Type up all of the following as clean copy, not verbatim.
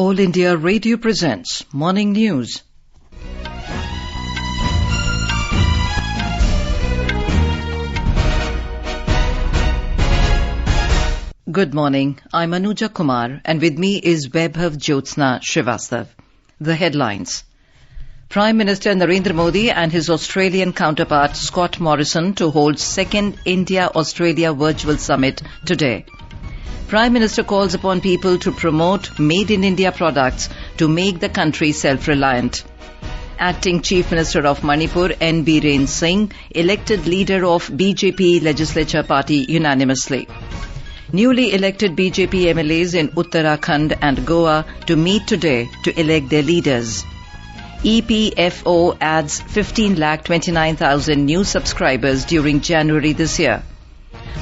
All India Radio presents Morning News. Good morning. I'm Anuja Kumar and with me is Vaibhav Jyotsna Srivastav. The headlines. Prime Minister Narendra Modi and his Australian counterpart Scott Morrison to hold second India-Australia Virtual Summit today. Prime Minister calls upon people to promote Made in India products to make the country self-reliant. Acting Chief Minister of Manipur N. Biren Singh elected leader of BJP Legislature Party unanimously. Newly elected BJP MLAs in Uttarakhand and Goa to meet today to elect their leaders. EPFO adds 15,29,000 new subscribers during January this year.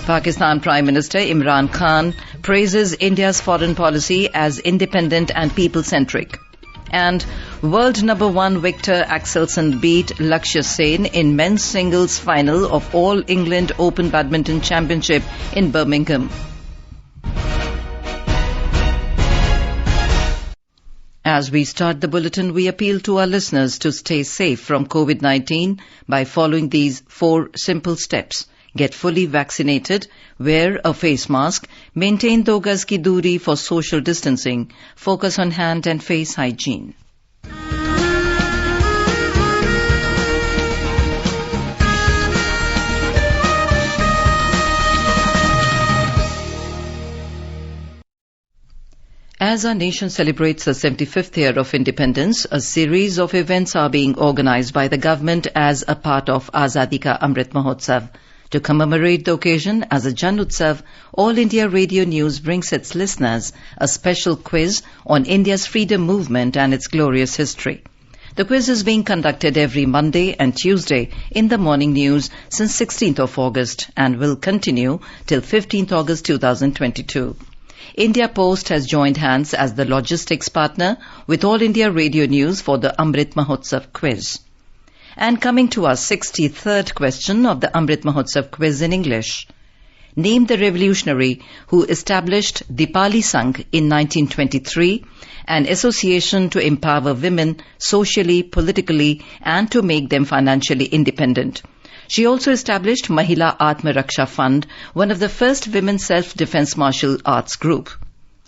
Pakistan Prime Minister Imran Khan praises India's foreign policy as independent and people-centric. And world number one Victor Axelsen beat Lakshya Sen in men's singles final of All England Open Badminton Championship in Birmingham. As we start the bulletin, we appeal to our listeners to stay safe from COVID-19 by following these 4 simple steps. Get fully vaccinated, wear a face mask, maintain 2 gaz ki doori for social distancing, focus on hand and face hygiene. As our nation celebrates the 75th year of independence, a series of events are being organized by the government as a part of Azadi Ka Amrit Mahotsav. To commemorate the occasion, as a Jan Utsav, All India Radio News brings its listeners a special quiz on India's freedom movement and its glorious history. The quiz is being conducted every Monday and Tuesday in the morning news since 16th of August and will continue till 15th August 2022. India Post has joined hands as the logistics partner with All India Radio News for the Amrit Mahotsav quiz. And coming to our 63rd question of the Amrit Mahotsav quiz in English. Name the revolutionary who established Dipali Sangh in 1923, an association to empower women socially, politically and to make them financially independent. She also established Mahila Atma Raksha Fund, one of the first women self-defense martial arts group.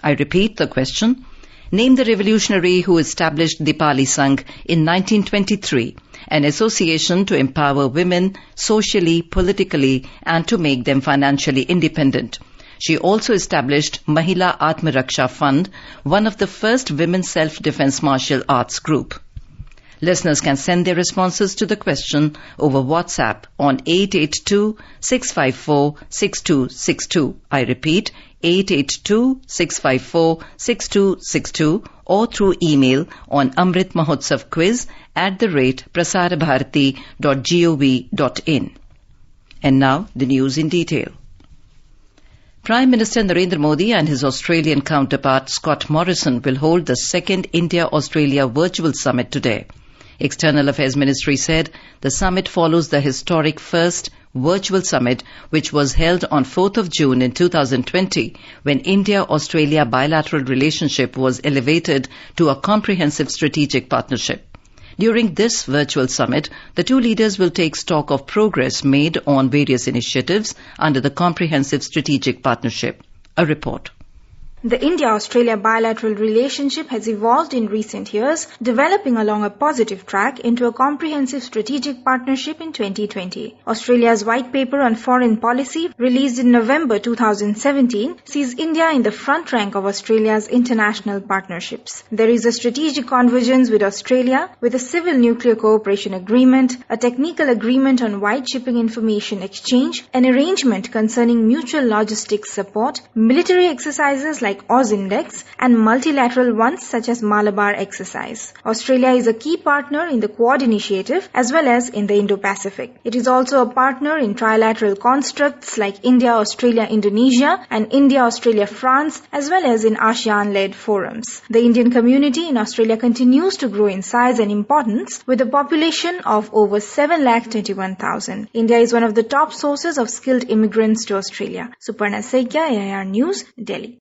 I repeat the question. Name the revolutionary who established Dipali Sangh in 1923, an association to empower women socially, politically and to make them financially independent. She also established Mahila Atma Raksha Fund, one of the first women self-defense martial arts group. Listeners can send their responses to the question over WhatsApp on 882-654-6262. I repeat, 882-654-6262 or through email on amritmahotsavquiz@prasarbharati.gov.in. And now the news in detail. Prime Minister Narendra Modi and his Australian counterpart Scott Morrison will hold the second India-Australia Virtual Summit today. External Affairs Ministry said the summit follows the historic first virtual summit which was held on 4th of June in 2020 when India-Australia bilateral relationship was elevated to a comprehensive strategic partnership. During this virtual summit, the 2 leaders will take stock of progress made on various initiatives under the comprehensive strategic partnership. A report. The India-Australia bilateral relationship has evolved in recent years, developing along a positive track into a comprehensive strategic partnership in 2020. Australia's White Paper on Foreign Policy, released in November 2017, sees India in the front rank of Australia's international partnerships. There is a strategic convergence with Australia, with a civil nuclear cooperation agreement, a technical agreement on wide shipping information exchange, an arrangement concerning mutual logistics support, military exercises like AUSINDEX and multilateral ones such as Malabar exercise. Australia is a key partner in the Quad initiative as well as in the Indo-Pacific. It is also a partner in trilateral constructs like India-Australia-Indonesia and India-Australia-France as well as in ASEAN-led forums. The Indian community in Australia continues to grow in size and importance with a population of over 7,21,000. India is one of the top sources of skilled immigrants to Australia. Suparna Saikia, AIR News, Delhi.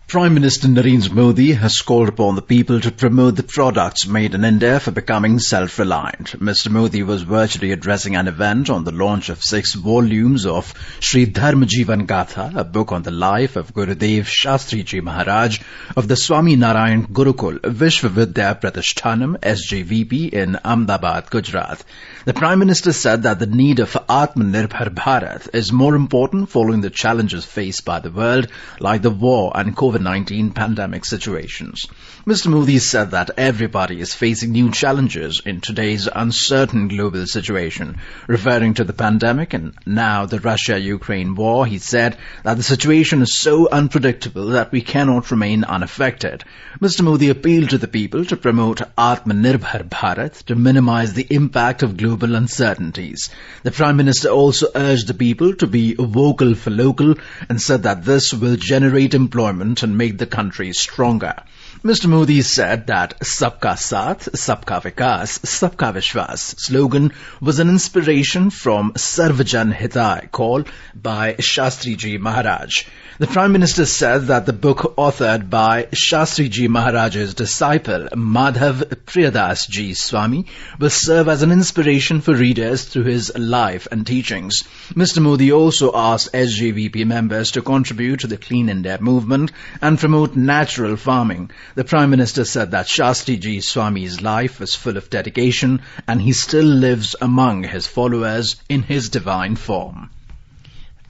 Prime Minister Narendra Modi has called upon the people to promote the products made in India for becoming self-reliant. Mr. Modi was virtually addressing an event on the launch of 6 volumes of Sri Dharma Jivan Gatha, a book on the life of Gurudev Shastri Ji Maharaj of the Swami Narayan Gurukul Vishwavidya Pratishtanam SJVP in Ahmedabad, Gujarat. The Prime Minister said that the need of Atmanirbhar Bharat is more important following the challenges faced by the world, like the war and COVID-19 pandemic situations. Mr. Modi said that everybody is facing new challenges in today's uncertain global situation. Referring to the pandemic and now the Russia-Ukraine war, he said that the situation is so unpredictable that we cannot remain unaffected. Mr. Modi appealed to the people to promote Atmanirbhar Bharat to minimize the impact of global uncertainties. The Prime Minister also urged the people to be vocal for local and said that this will generate employment and make the country stronger. Mr. Modi said that Sabka Saath, Sabka Vikas, Sabka Vishwas slogan was an inspiration from Sarvajan Hitai call by Shastri Ji Maharaj. The Prime Minister said that the book authored by Shastri Ji Maharaj's disciple Madhav Priyadas Ji Swami will serve as an inspiration for readers through his life and teachings. Mr. Modi also asked SJVP members to contribute to the Clean India movement and promote natural farming. The Prime Minister said that Shastri Ji Swami's life was full of dedication and he still lives among his followers in his divine form.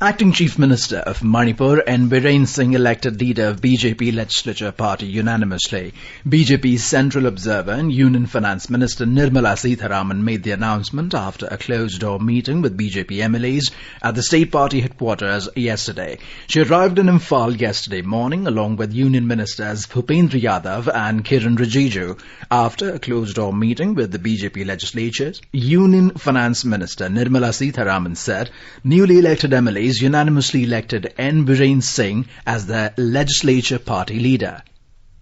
Acting Chief Minister of Manipur N. Biren Singh elected leader of BJP legislature party unanimously. BJP's Central Observer and Union Finance Minister Nirmala Sitharaman made the announcement after a closed-door meeting with BJP MLAs at the state party headquarters yesterday. She arrived in Imphal yesterday morning along with Union Ministers Bhupendra Yadav and Kiran Rijiju. After a closed-door meeting with the BJP legislatures, Union Finance Minister Nirmala Sitharaman said newly elected MLAs unanimously elected N. Biren Singh as the legislature party leader.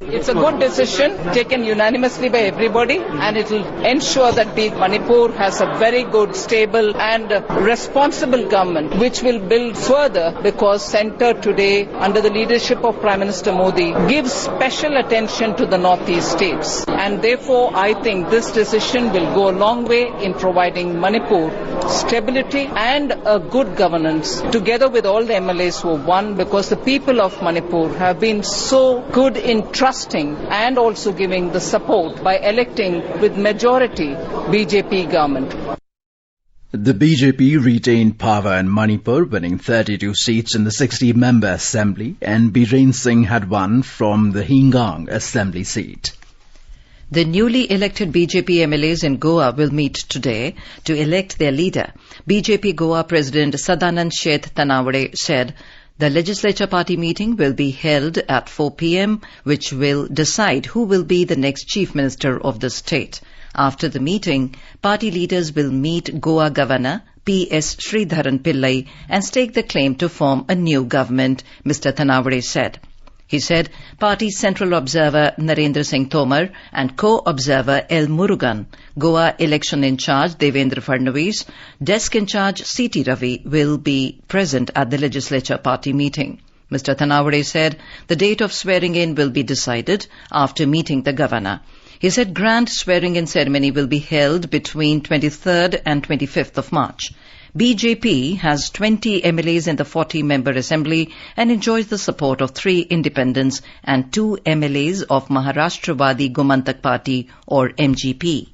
It's a good decision taken unanimously by everybody, and it will ensure that Manipur has a very good, stable and responsible government which will build further, because Centre today under the leadership of Prime Minister Modi gives special attention to the northeast states, and therefore I think this decision will go a long way in providing Manipur stability and a good governance together with all the MLAs who have won, because the people of Manipur have been so good in trusting and also giving the support by electing with majority BJP government. The BJP retained power in Manipur, winning 32 seats in the 60-member assembly, and Biren Singh had won from the Hingang assembly seat. The newly elected BJP MLAs in Goa will meet today to elect their leader. BJP Goa President Sadanand Sheth Tanawade said the legislature party meeting will be held at 4 p.m., which will decide who will be the next chief minister of the state. After the meeting, party leaders will meet Goa Governor P.S. Sridharan Pillai and stake the claim to form a new government, Mr. Tanawade said. He said party Central Observer Narendra Singh Tomar and Co-Observer L. Murugan, Goa election in charge Devendra Fadnavis, desk in charge C.T. Ravi will be present at the legislature party meeting. Mr. Tanawade said the date of swearing in will be decided after meeting the governor. He said grand swearing-in ceremony will be held between 23rd and 25th of March. BJP has 20 MLAs in the 40-member assembly and enjoys the support of 3 independents and 2 MLAs of Maharashtravadi Gomantak Party or MGP.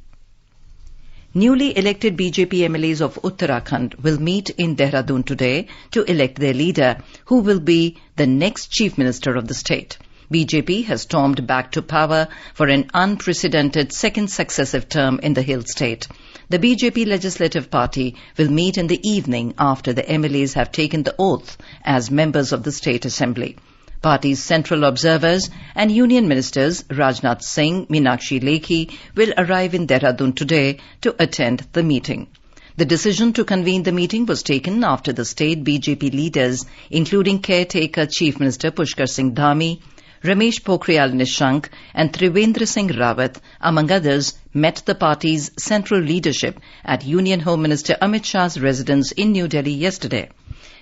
Newly elected BJP MLAs of Uttarakhand will meet in Dehradun today to elect their leader, who will be the next chief minister of the state. BJP has stormed back to power for an unprecedented second successive term in the hill state. The BJP Legislative Party will meet in the evening after the MLAs have taken the oath as members of the State Assembly. Party's central observers and union ministers Rajnath Singh, Meenakshi Lekhi will arrive in Dehradun today to attend the meeting. The decision to convene the meeting was taken after the state BJP leaders, including caretaker Chief Minister Pushkar Singh Dhami, Ramesh Pokhriyal Nishank and Trivendra Singh Rawat, among others, met the party's central leadership at Union Home Minister Amit Shah's residence in New Delhi yesterday.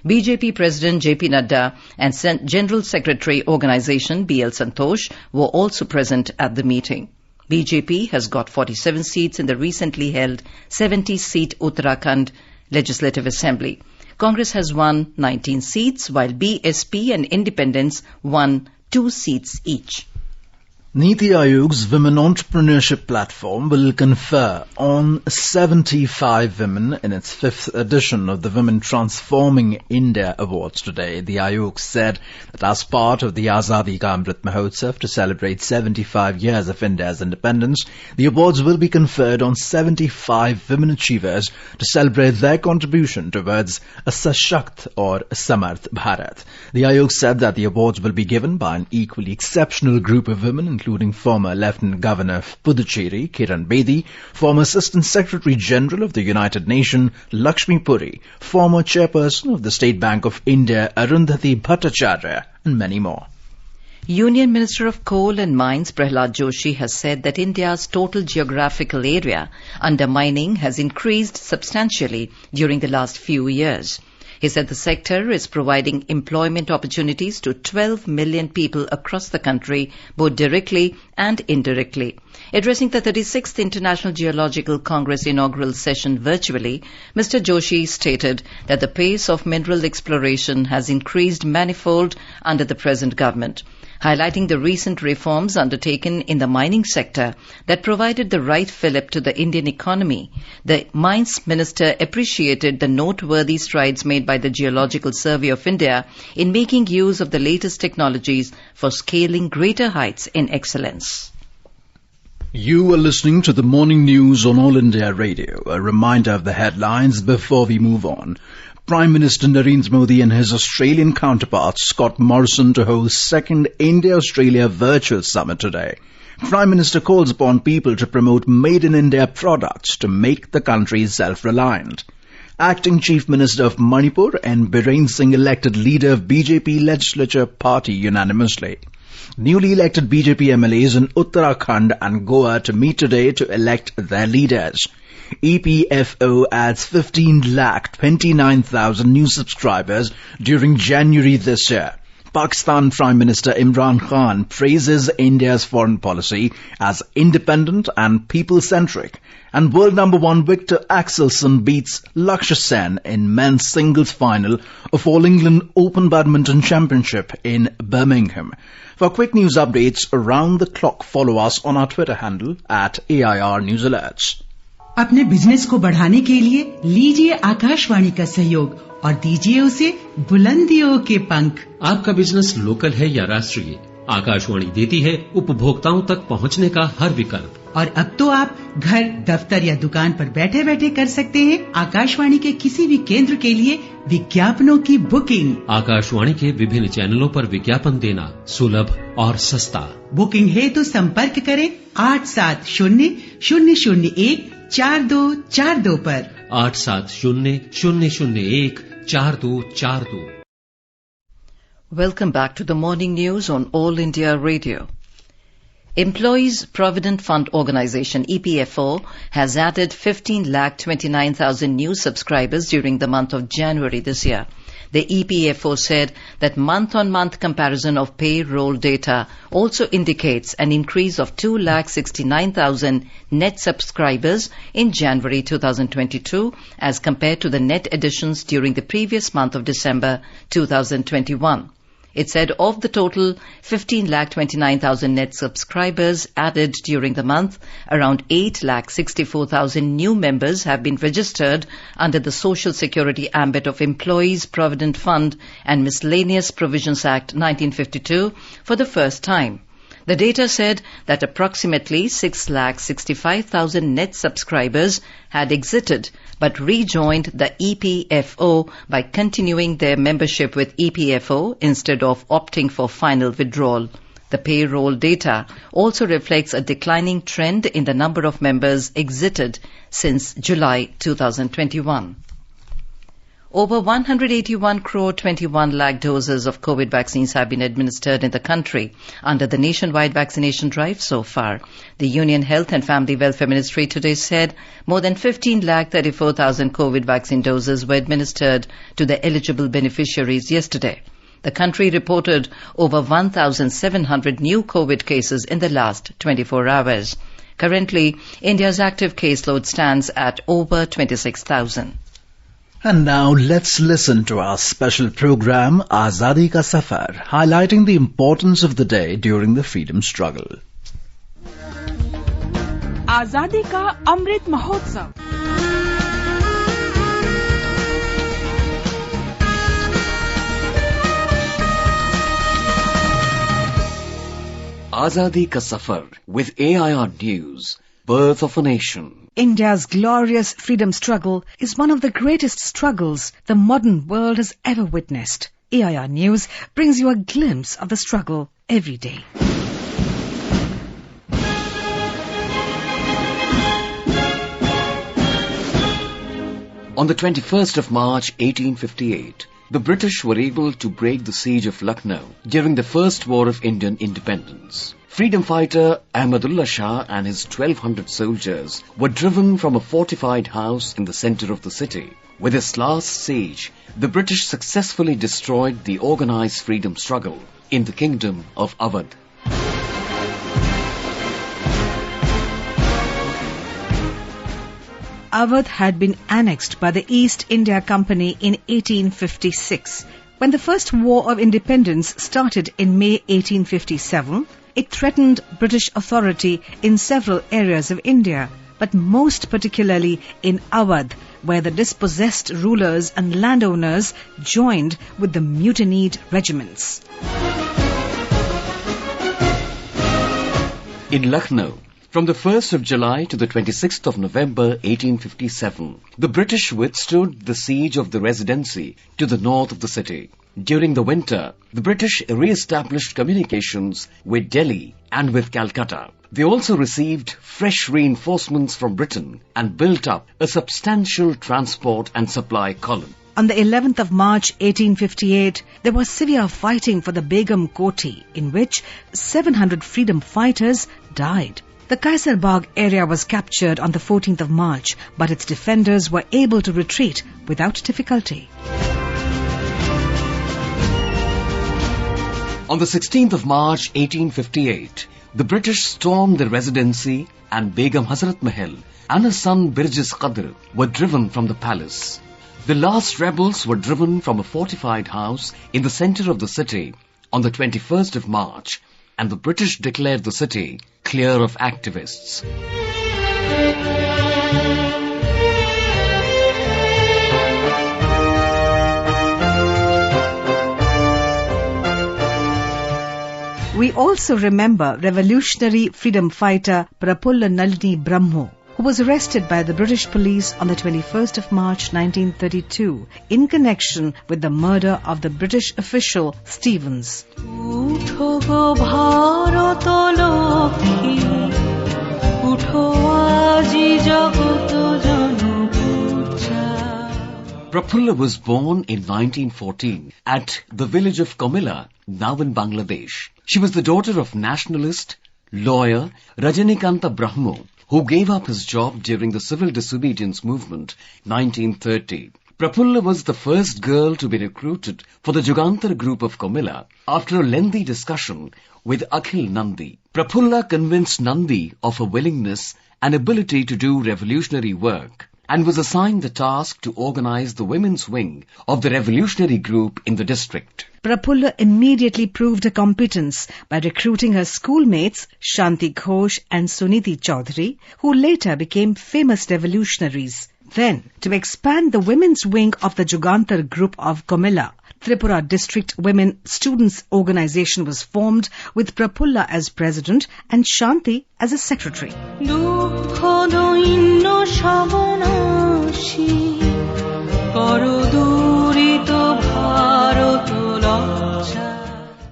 BJP President JP Nadda and General Secretary Organisation BL Santosh were also present at the meeting. BJP has got 47 seats in the recently held 70-seat Uttarakhand Legislative Assembly. Congress has won 19 seats, while BSP and Independents won 2 seats each. Niti Aayog's Women Entrepreneurship Platform will confer on 75 women in its 5th edition of the Women Transforming India Awards today. The Aayog said that as part of the Azadi Ka Amrit Mahotsav to celebrate 75 years of India's independence, the awards will be conferred on 75 women achievers to celebrate their contribution towards a Sashakt or Samarth Bharat. The Aayog said that the awards will be given by an equally exceptional group of women, including former Lieutenant Governor of Puducherry, Kiran Bedi, former Assistant Secretary General of the United Nations, Lakshmi Puri, former Chairperson of the State Bank of India, Arundhati Bhattacharya, and many more. Union Minister of Coal and Mines Prahlad Joshi has said that India's total geographical area under mining has increased substantially during the last few years. He said the sector is providing employment opportunities to 12 million people across the country, both directly and indirectly. Addressing the 36th International Geological Congress inaugural session virtually, Mr. Joshi stated that the pace of mineral exploration has increased manifold under the present government. Highlighting the recent reforms undertaken in the mining sector that provided the right fillip to the Indian economy, the Mines Minister appreciated the noteworthy strides made by the Geological Survey of India in making use of the latest technologies for scaling greater heights in excellence. You are listening to the morning news on All India Radio. A reminder of the headlines before we move on. Prime Minister Narendra Modi and his Australian counterpart Scott Morrison to host second India-Australia Virtual Summit today. Prime Minister calls upon people to promote Made in India products to make the country self-reliant. Acting Chief Minister of Manipur and Biren Singh elected leader of BJP Legislature Party unanimously. Newly elected BJP MLAs in Uttarakhand and Goa to meet today to elect their leaders. EPFO adds 15,29,000 new subscribers during January this year. Pakistan Prime Minister Imran Khan praises India's foreign policy as independent and people-centric. And world number 1 Victor Axelsen beats Lakshya Sen in men's singles final of All England Open Badminton Championship in Birmingham. For quick news updates around the clock, follow us on our Twitter handle @AIR News Alerts. अपने business को बढ़ाने के लिए लीजिए आकाशवाणी का सहयोग और दीजिए उसे बुलंदियों के पंख। आपका बिजनेस लोकल है या राष्ट्रीय, आकाशवाणी देती है उपभोक्ताओं तक पहुंचने का हर विकल्प। और अब तो आप घर, दफ्तर या दुकान पर बैठे बैठे कर सकते हैं आकाशवाणी के किसी भी केंद्र के लिए विज्ञापनों की बुकिंग। आकाशवाणी के विभिन्न चैनलों पर विज्ञापन देना सुलभ और सस्ता। बुकिंग है तो संपर्क करें 8700014242 पर 8700014242। Welcome back to the morning news on All India Radio. Employees Provident Fund Organisation EPFO has added 15,29,000 new subscribers during the month of January this year. The EPFO said that month-on-month comparison of payroll data also indicates an increase of 2,69,000 net subscribers in January 2022 as compared to the net additions during the previous month of December 2021. It said of the total 15,29,000 net subscribers added during the month, around 8,64,000 new members have been registered under the Social Security ambit of Employees Provident Fund and Miscellaneous Provisions Act 1952 for the first time. The data said that approximately 6,65,000 net subscribers had exited but rejoined the EPFO by continuing their membership with EPFO instead of opting for final withdrawal. The payroll data also reflects a declining trend in the number of members exited since July 2021. Over 181 crore 21 lakh doses of COVID vaccines have been administered in the country under the nationwide vaccination drive so far. The Union Health and Family Welfare Ministry today said more than 15 lakh 34,000 COVID vaccine doses were administered to the eligible beneficiaries yesterday. The country reported over 1,700 new COVID cases in the last 24 hours. Currently, India's active caseload stands at over 26,000. And now let's listen to our special program Azadi Ka Safar, highlighting the importance of the day during the freedom struggle. Azadi Ka Amrit Mahotsav. Azadi Ka Safar with AIR News, Birth of a Nation. India's glorious freedom struggle is one of the greatest struggles the modern world has ever witnessed. AIR News brings you a glimpse of the struggle every day. On the 21st of March 1858, the British were able to break the siege of Lucknow during the First War of Indian Independence. Freedom fighter Ahmadullah Shah and his 1,200 soldiers were driven from a fortified house in the center of the city. With this last siege, the British successfully destroyed the organized freedom struggle in the kingdom of Awadh. Awadh had been annexed by the East India Company in 1856. When the First War of Independence started in May 1857, it threatened British authority in several areas of India, but most particularly in Awadh, where the dispossessed rulers and landowners joined with the mutinied regiments. In Lucknow, from the 1st of July to the 26th of November 1857, the British withstood the siege of the Residency to the north of the city. During the winter, the British re-established communications with Delhi and with Calcutta. They also received fresh reinforcements from Britain and built up a substantial transport and supply column. On the 11th of March 1858, there was severe fighting for the Begum Koti, in which 700 freedom fighters died. The Kaisarbagh area was captured on the 14th of March, but its defenders were able to retreat without difficulty. On the 16th of March 1858, the British stormed the Residency and Begum Hazrat Mahal and her son Birjis Qadr were driven from the palace. The last rebels were driven from a fortified house in the center of the city on the 21st of March, and the British declared the city clear of activists. We also remember revolutionary freedom fighter Prafulla Nalini Brahmo, who was arrested by the British police on the 21st of March 1932 in connection with the murder of the British official Stevens. Prafulla was born in 1914 at the village of Comilla, now in Bangladesh. She was the daughter of nationalist, lawyer Rajanikanta Brahmo, who gave up his job during the civil disobedience movement 1930. Prafulla was the first girl to be recruited for the Jugantar group of Comilla after a lengthy discussion with Akhil Nandi. Prafulla convinced Nandi of her willingness and ability to do revolutionary work and was assigned the task to organize the women's wing of the revolutionary group in the district. Prafulla immediately proved her competence by recruiting her schoolmates Shanti Ghosh and Suniti Chaudhary, who later became famous revolutionaries. Then, to expand the women's wing of the Jugantar group of Comilla, Tripura District Women Students Organization was formed with Prafulla as president and Shanti as a secretary.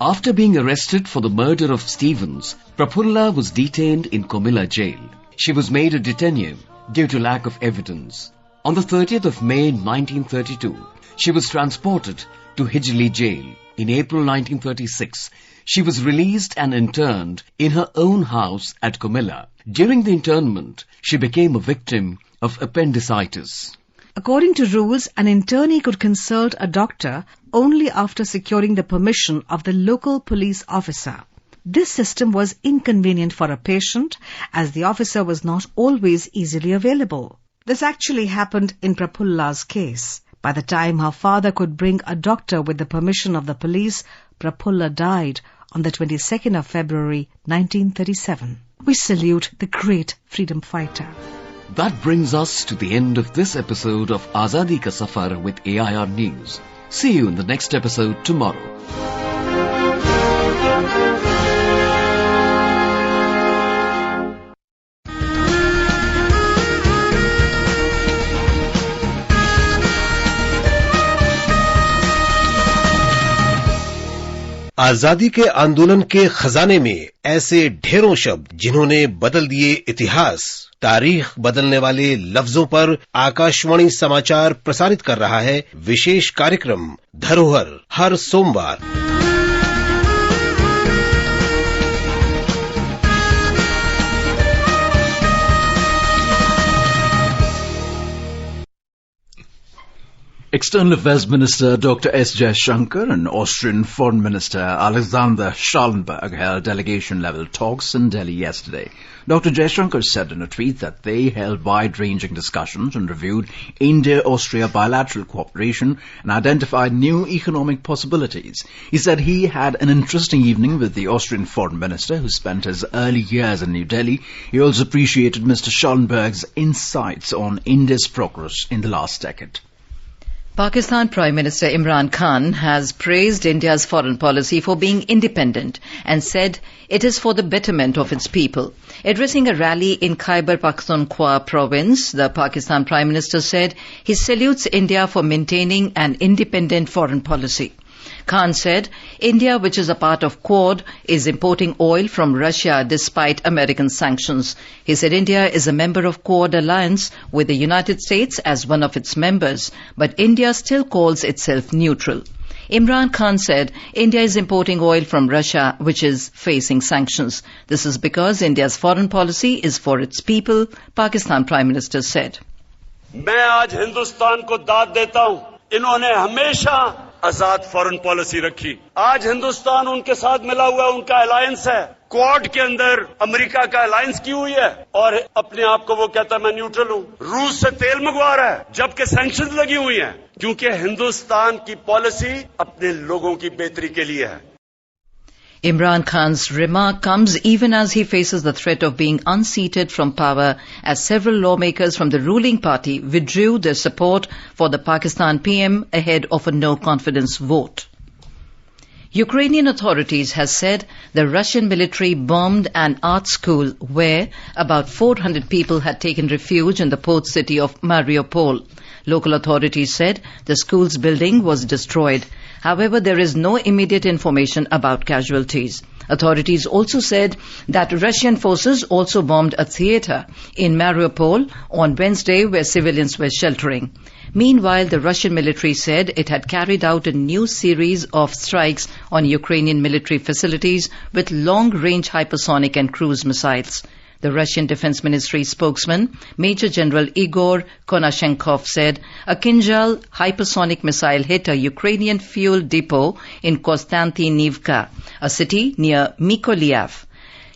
After being arrested for the murder of Stevens, Prafulla was detained in Comilla jail. She was made a détenue due to lack of evidence. On the 30th of May 1932, she was transported to Hijli jail. In April 1936, she was released and interned in her own house at Comilla. During the internment, she became a victim of appendicitis. According to rules, an internee could consult a doctor only after securing the permission of the local police officer. This system was inconvenient for a patient as the officer was not always easily available. This actually happened in Prafulla's case. By the time her father could bring a doctor with the permission of the police, Prafulla died on the 22nd of February 1937. We salute the great freedom fighter. That brings us to the end of this episode of Azadi Ka Safar with AIR News. See you in the next episode tomorrow. आजादी के आंदोलन के खजाने में ऐसे ढेरों शब्द जिन्होंने बदल दिए इतिहास। तारीख बदलने वाले लफ्जों पर आकाशवाणी समाचार प्रसारित कर रहा है विशेष कार्यक्रम धरोहर हर सोमवार। External Affairs Minister Dr. S. Jaishankar and Austrian Foreign Minister Alexander Schallenberg held delegation-level talks in Delhi yesterday. Dr. Jaishankar said in a tweet that they held wide-ranging discussions and reviewed India-Austria bilateral cooperation and identified new economic possibilities. He said he had an interesting evening with the Austrian Foreign Minister who spent his early years in New Delhi. He also appreciated Mr. Schallenberg's insights on India's progress in the last decade. Pakistan Prime Minister Imran Khan has praised India's foreign policy for being independent and said it is for the betterment of its people. Addressing a rally in Khyber Pakhtunkhwa province, the Pakistan Prime Minister said he salutes India for maintaining an independent foreign policy. Khan said India, which is a part of Quad, is importing oil from Russia despite American sanctions. He said India is a member of Quad alliance with the United States as one of its members, but India still calls itself neutral. Imran Khan said India is importing oil from Russia, which is facing sanctions. This is because India's foreign policy is for its people, Pakistan Prime Minister said. मैं आज हिंदुस्तान को दाद देता हूं। इन्होंने हमेशा आजाद foreign policy रखी। आज हिंदुस्तान उनके साथ मिला हुआ उनका अलायंस है। क्वाड के अंदर अमेरिका का अलायंस की हुई है और अपने आप को वो कहता है मैं न्यूट्रल हूं। रूस से तेल मंगवा रहा है जबकि सैंक्शंस लगी हुई हैं क्योंकि हिंदुस्तान की पॉलिसी अपने लोगों की बेहतरी के लिए है। Imran Khan's remark comes even as he faces the threat of being unseated from power as several lawmakers from the ruling party withdrew their support for the Pakistan PM ahead of a no-confidence vote. Ukrainian authorities have said the Russian military bombed an art school where about 400 people had taken refuge in the port city of Mariupol. Local authorities said the school's building was destroyed. However, there is no immediate information about casualties. Authorities also said that Russian forces also bombed a theatre in Mariupol on Wednesday where civilians were sheltering. Meanwhile, the Russian military said it had carried out a new series of strikes on Ukrainian military facilities with long-range hypersonic and cruise missiles. The Russian Defense Ministry spokesman, Major General Igor Konashenkov, said a Kinzhal hypersonic missile hit a Ukrainian fuel depot in Konstantinivka, a city near Mykolaiv.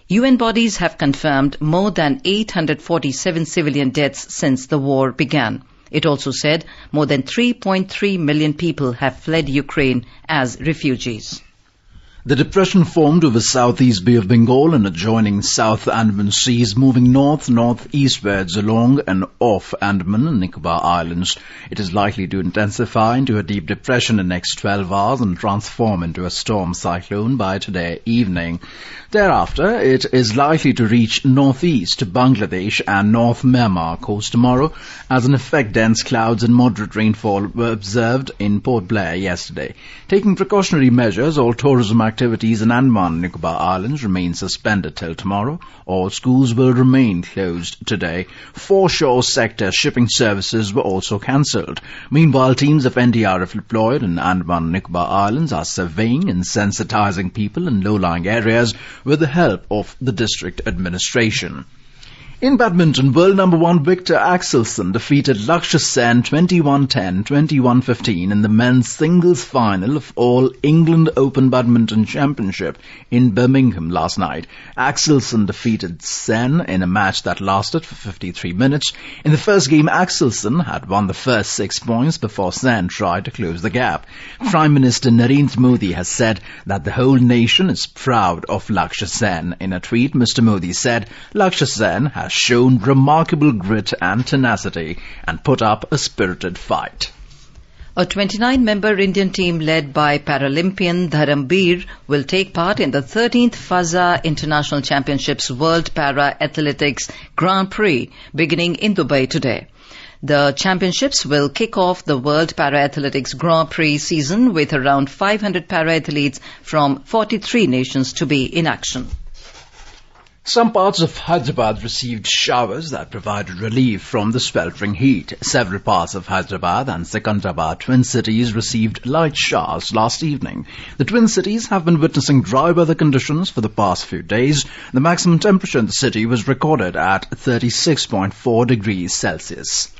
UN bodies have confirmed more than 847 civilian deaths since the war began. It also said more than 3.3 million people have fled Ukraine as refugees. The depression formed over southeast Bay of Bengal and adjoining South Andaman Sea is moving north-northeastwards along and off Andaman and Nicobar Islands. It is likely to intensify into a deep depression in the next 12 hours and transform into a storm cyclone by today evening. Thereafter, it is likely to reach northeast Bangladesh and North Myanmar coast tomorrow. As an effect, dense clouds and moderate rainfall were observed in Port Blair yesterday. Taking precautionary measures, all tourism activities activities in Andaman and Nicobar Islands remain suspended till tomorrow. All schools will remain closed today. Foreshore sector shipping services were also cancelled. Meanwhile, teams of NDRF deployed in Andaman and Nicobar Islands are surveying and sensitizing people in low-lying areas with the help of the district administration. In badminton, world number 1 Victor Axelsen defeated Lakshya Sen 21-10, 21-15 in the men's singles final of All England Open Badminton Championship in Birmingham last night. Axelsen defeated Sen in a match that lasted for 53 minutes. In the first game, Axelsen had won the first 6 points before Sen tried to close the gap. Prime Minister Narendra Modi has said that the whole nation is proud of Lakshya Sen. In a tweet, Mr. Modi said, Lakshya Sen has shown remarkable grit and tenacity and put up a spirited fight. A 29-member Indian team led by Paralympian Dharambir will take part in the 13th FASA International Championships World Para Athletics Grand Prix beginning in Dubai today. The championships will kick off the World Para Athletics Grand Prix season with around 500 para-athletes from 43 nations to be in action. Some parts of Hyderabad received showers that provided relief from the sweltering heat. Several parts of Hyderabad and Secunderabad twin cities received light showers last evening. The twin cities have been witnessing dry weather conditions for the past few days. The maximum temperature in the city was recorded at 36.4 degrees Celsius.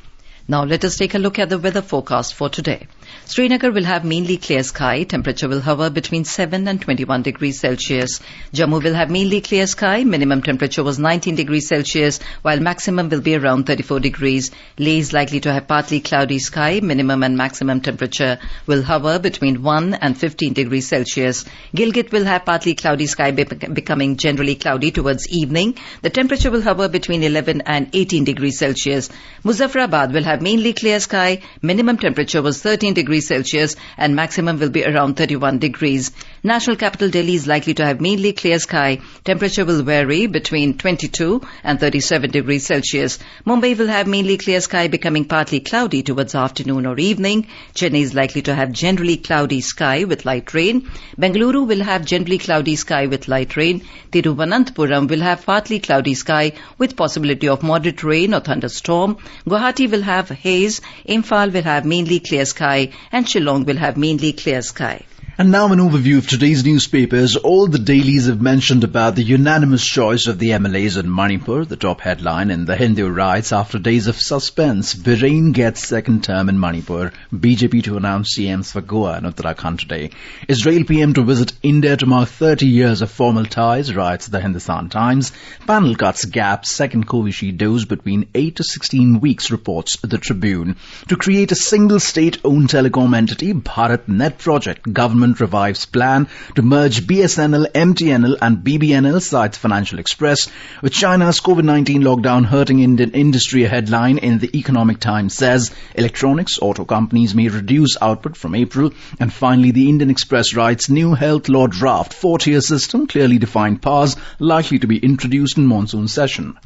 Now let us take a look at the weather forecast for today. Srinagar will have mainly clear sky. Temperature will hover between 7 and 21 degrees Celsius. Jammu will have mainly clear sky. Minimum temperature was 19 degrees Celsius, while maximum will be around 34 degrees. Leh is likely to have partly cloudy sky. Minimum and maximum temperature will hover between 1 and 15 degrees Celsius. Gilgit will have partly cloudy sky becoming generally cloudy towards evening. The temperature will hover between 11 and 18 degrees Celsius. Muzaffarabad will have mainly clear sky. Minimum temperature was 13 degrees Celsius and maximum will be around 31 degrees. National capital Delhi is likely to have mainly clear sky. Temperature will vary between 22 and 37 degrees Celsius. Mumbai will have mainly clear sky becoming partly cloudy towards afternoon or evening. Chennai is likely to have generally cloudy sky with light rain. Bengaluru will have generally cloudy sky with light rain. Thiruvananthapuram will have partly cloudy sky with possibility of moderate rain or thunderstorm. Guwahati will have haze. Imphal will have mainly clear sky and Shillong will have mainly clear sky. And now an overview of today's newspapers. All the dailies have mentioned about the unanimous choice of the MLAs in Manipur. The top headline in the Hindu writes, after days of suspense, Biren gets second term in Manipur. BJP to announce CMs for Goa and Uttarakhand today. Israel PM to visit India to mark 30 years of formal ties, writes the Hindustan Times. Panel cuts gap, second Covishield dose between 8 to 16 weeks, reports the Tribune. To create a single state-owned telecom entity, BharatNet project, government revives plan to merge BSNL, MTNL and BBNL, cites Financial Express. With China's COVID-19 lockdown hurting Indian industry, a headline in the Economic Times says electronics auto companies may reduce output from April. And finally, the Indian Express writes, new health law draft, 4-tier system, clearly defined powers, likely to be introduced in monsoon session.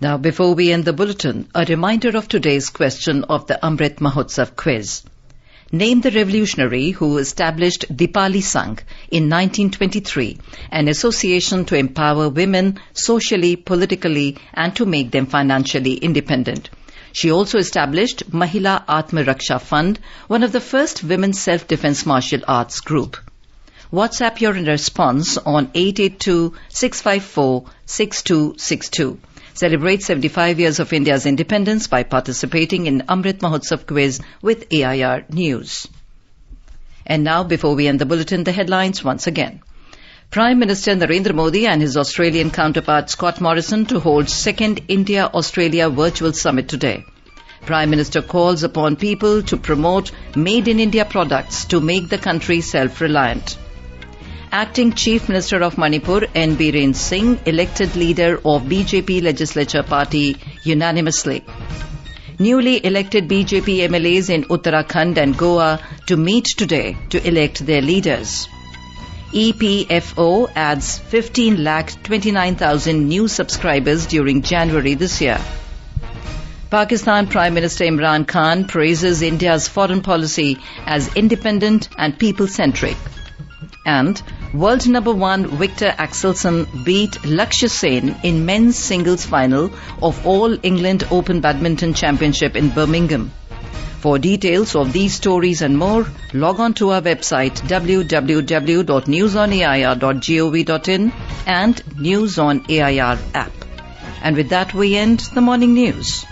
Now, before we end the bulletin, a reminder of today's question of the Amrit Mahotsav quiz. Name the revolutionary who established Dipali Sangh in 1923, an association to empower women socially, politically and to make them financially independent. She also established Mahila Atma Raksha Fund, one of the first women's self-defense martial arts group. WhatsApp your response on 882-654-6262. Celebrate 75 years of India's independence by participating in Amrit Mahotsav quiz with AIR News. And now, before we end the bulletin, the headlines once again. Prime Minister Narendra Modi and his Australian counterpart Scott Morrison to hold second India-Australia virtual summit today. Prime Minister calls upon people to promote Made in India products to make the country self-reliant. Acting Chief Minister of Manipur, N. Biren Singh, elected leader of BJP Legislature Party unanimously. Newly elected BJP MLAs in Uttarakhand and Goa to meet today to elect their leaders. EPFO adds 15,29,000 new subscribers during January this year. Pakistan Prime Minister Imran Khan praises India's foreign policy as independent and people-centric. And World number 1 Victor Axelsen beat Lakshya Sen in men's singles final of All England Open Badminton Championship in Birmingham. For details of these stories and more, log on to our website www.newsonair.gov.in and News on AIR app. And with that we end the morning news.